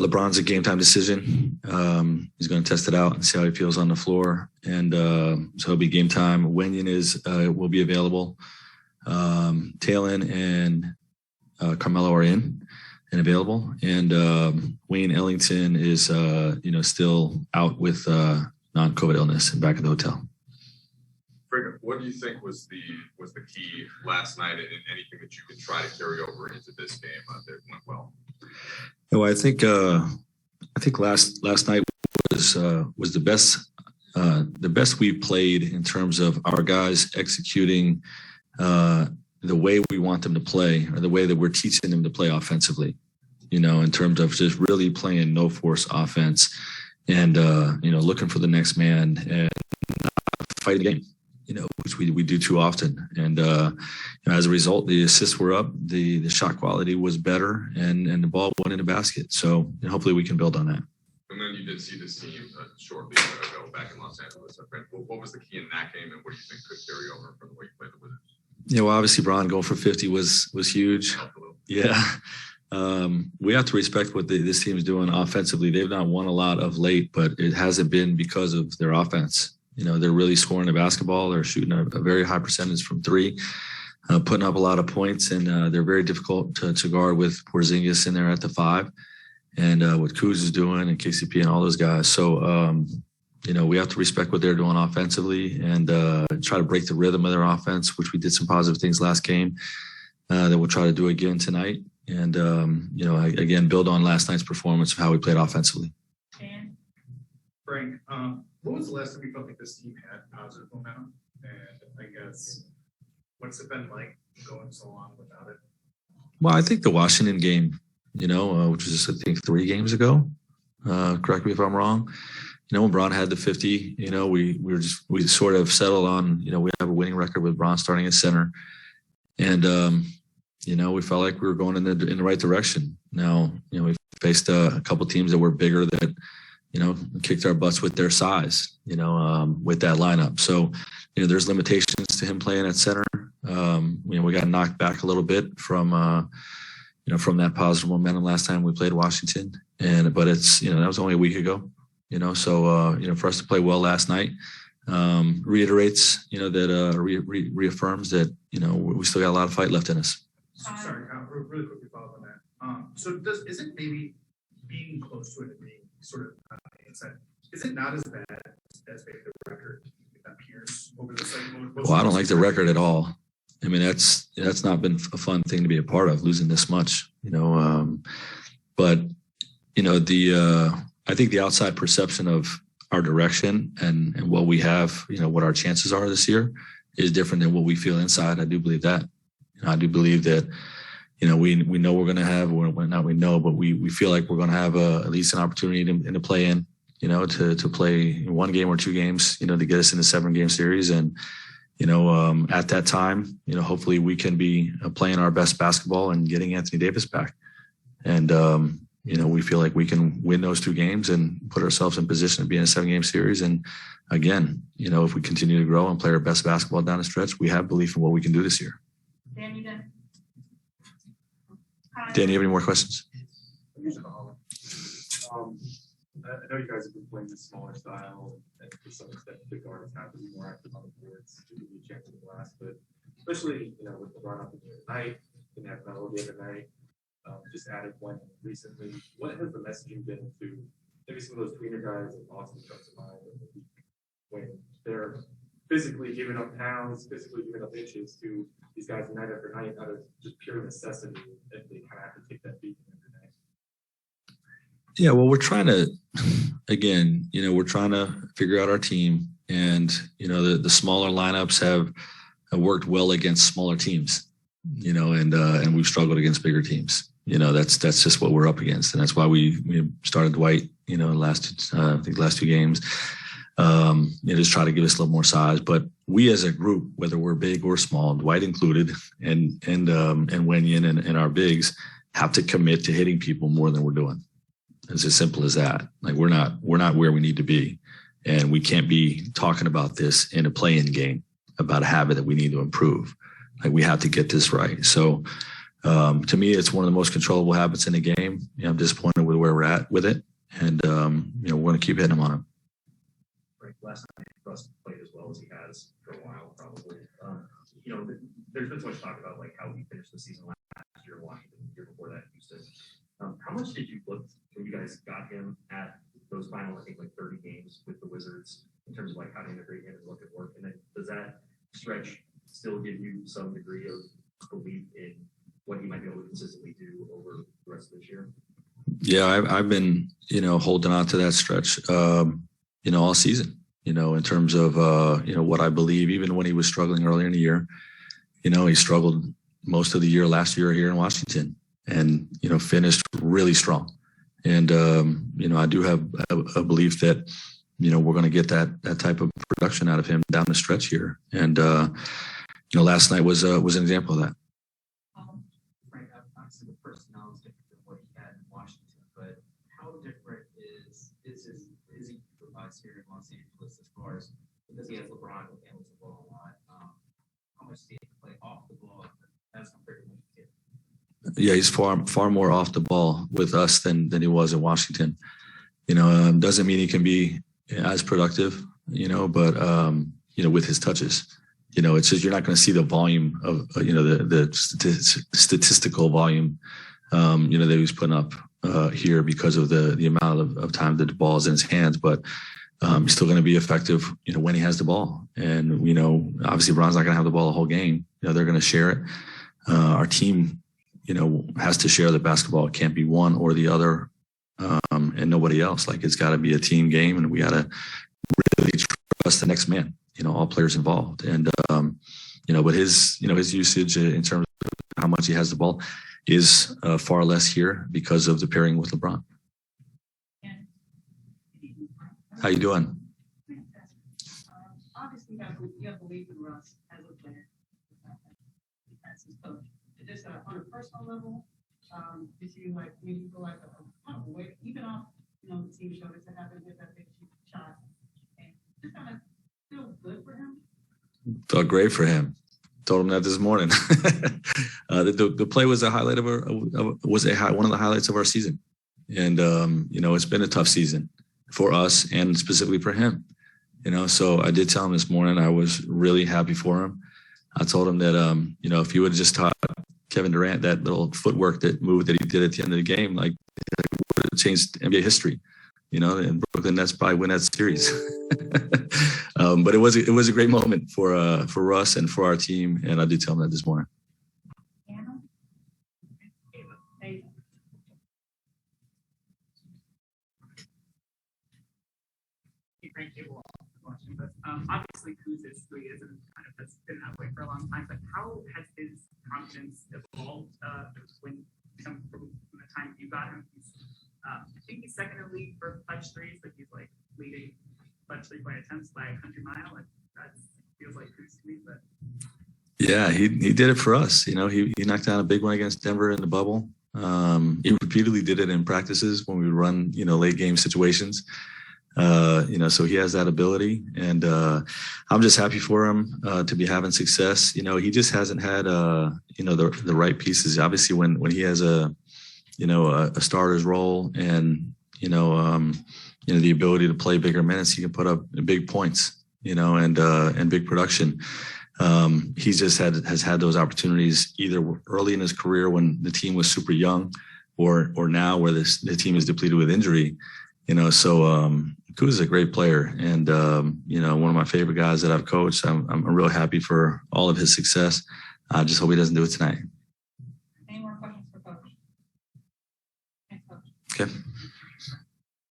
LeBron's a game time decision. He's going to test it out and see how he feels on the floor. And so it'll be game time. Wenyen will be available. Talon and Carmelo are in and available. And Wayne Ellington is, still out with non-COVID illness and back at the hotel. What do you think was the key last night, and anything that you can try to carry over into this game that went well? Well, I think last night was the best we've played in terms of our guys executing the way we want them to play, or the way that we're teaching them to play offensively. In terms of just really playing no force offense, and looking for the next man and fighting the game. Which we do too often. And as a result, the assists were up, the shot quality was better, and the ball went in the basket. So hopefully we can build on that. And then you did see this team shortly ago back in Los Angeles. What was the key in that game, and what do you think could carry over from the way you played the Wizards? Well, obviously Bron going for 50 was huge. Yeah. We have to respect what this team is doing offensively. They've not won a lot of late, but it hasn't been because of their offense. They're really scoring the basketball. They're shooting a very high percentage from three, putting up a lot of points, and they're very difficult to guard with Porzingis in there at the 5, and what Kuz is doing and KCP and all those guys. So, we have to respect what they're doing offensively and try to break the rhythm of their offense, which we did some positive things last game that we'll try to do again tonight. And, again, build on last night's performance of how we played offensively. Frank, what was the last time you felt like this team had positive momentum? And I guess, what's it been like going so long without it? Well, I think the Washington game, which was, I think, 3 games ago. Correct me if I'm wrong. When Bron had the 50, we sort of settled on, we have a winning record with Bron starting at center. And, we felt like we were going in the right direction. Now, we faced a couple teams that were bigger that, kicked our butts with their size, with that lineup. So, there's limitations to him playing at center. We got knocked back a little bit from that positive momentum last time we played Washington. But it's, that was only a week ago, so, for us to play well last night, reiterates, that reaffirms that, we still got a lot of fight left in us. Sorry, really quickly follow up on that. So is it maybe being close to it and being sort of inside, is it not as bad as maybe the record that appears over the cycle? Well, I don't like the record at all. I mean, that's not been a fun thing to be a part of, losing this much, but I think the outside perception of our direction and what we have, what our chances are this year is different than what we feel inside. I do believe that. I do believe that, we know we're going to have, not we know, but we feel like we're going to have at least an opportunity to play in, to play 1 game or 2 games, to get us in the 7-game series. And, at that time, hopefully we can be playing our best basketball and getting Anthony Davis back. And, we feel like we can win those 2 games and put ourselves in position to be in a 7-game series. And again, if we continue to grow and play our best basketball down the stretch, we have belief in what we can do this year. Dan, you done? Dan, you have any more questions? I know you guys have been playing this smaller style, and to some extent, the guards have to be more active on the boards to give you a chance in the glass. But especially, with the run up in the night, didn't have Melo the other night, just added one recently. What has the messaging been to maybe some of those tweener guys like Austin comes to mind when they're physically giving up pounds, physically giving up inches to these guys night after night out of just pure necessity, and they kind of have to take that beat every night? Yeah, well, we're trying to figure out our team, and the smaller lineups have worked well against smaller teams, and we've struggled against bigger teams. That's just what we're up against, and that's why we started Dwight, last 2 games. Just try to give us a little more size. But we as a group, whether we're big or small, Dwight included, and Wenyen and our bigs, have to commit to hitting people more than we're doing. It's as simple as that. Like we're not where we need to be, and we can't be talking about this in a play-in game about a habit that we need to improve. Like we have to get this right. So to me, it's one of the most controllable habits in the game. I'm disappointed with where we're at with it. And, we're going to keep hitting him on it. Right. Last night, Russ played as well as he has for a while, probably. There's been so much talk about like how he finished the season last year in Washington, the year before that in Houston. How much did you look when you guys got him at those final, I think, like 30 games with the Wizards in terms of like how to integrate him and look at work? And then does that stretch still give you some degree of belief in what he might be able to consistently do over the rest of this year? Yeah, I've been, holding on to that stretch, all season, in terms of, what I believe, even when he was struggling earlier in the year, he struggled most of the year last year here in Washington and, finished really strong. And, I do have a belief that, we're going to get that type of production out of him down the stretch here. And, last night was an example of that. Right, obviously the personnel is different than what he had in Washington, but how different is he here in Los Angeles as far as, because he has LeBron who handles the ball a lot, how much does he have to play off the ball as compared to when he did? Yeah, he's far more off the ball with us than he was in Washington. Doesn't mean he can be as productive, but with his touches, it's just you're not going to see the volume of the statistical volume that he was putting up here because of the amount of time that the ball is in his hands, but he's still going to be effective when he has the ball. And obviously Bron's not going to have the ball the whole game. They're going to share it. Our team has to share the basketball. It can't be one or the other, and nobody else. Like, it's got to be a team game, and we got to really trust the next man, all players involved. And, but his usage in terms of how much he has the ball is far less here because of the pairing with LeBron. How you doing? Obviously, you have belief in Russ as a player, as his coach. Just on a personal level, did you maybe feel like a way, even off, the team showed us to have him hit that big shot, and just kind of feel good for him? Felt great for him. Told him that this morning. The play was a highlight of one of the highlights of our season, and it's been a tough season for us and specifically for him. So I did tell him this morning I was really happy for him. I told him that if he would have just taught Kevin Durant that little footwork, that move that he did at the end of the game, like, it would have changed NBA history. And Brooklyn Nets probably win that series. But it was a great moment for Russ and for our team, and I did tell him that this morning. Obviously, Kuz's history isn't that's been that way for a long time. But how has his confidence evolved from the time you got him? I think he's second in the league for clutch threes, but he's like leading clutch 3-point attempts by a country mile. And that feels like Kuz to me. But yeah, he did it for us. He knocked down a big one against Denver in the bubble. He repeatedly did it in practices when we would run late game situations. So he has that ability, and I'm just happy for him to be having success. He just hasn't had the right pieces. Obviously, when he has a starter's role and the ability to play bigger minutes, he can put up big points, and big production. He just has had those opportunities either early in his career when the team was super young, or now where the team is depleted with injury. Kuz is a great player, and one of my favorite guys that I've coached. I'm real happy for all of his success. I just hope he doesn't do it tonight. Any more questions for Coach? Thanks, Coach. Okay.